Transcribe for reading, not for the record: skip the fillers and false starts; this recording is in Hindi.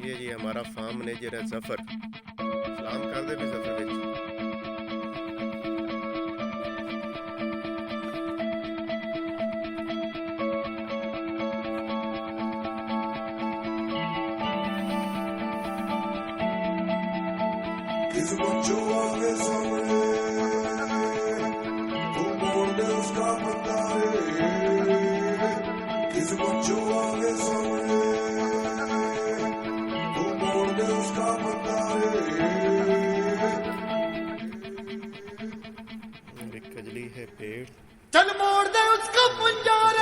ये जी हमारा फार्म मैनेजर है जफर। सलाम कर दे भी जफर विच। किस बच्चों आगे सामने तू मोड़ दे उसका बंदा रे। किस बच्चों आगे सामने तू मोड़ दे उसका बंदा रे। कजली है पेड़ चल मोड़ दे उसका पंजा रे।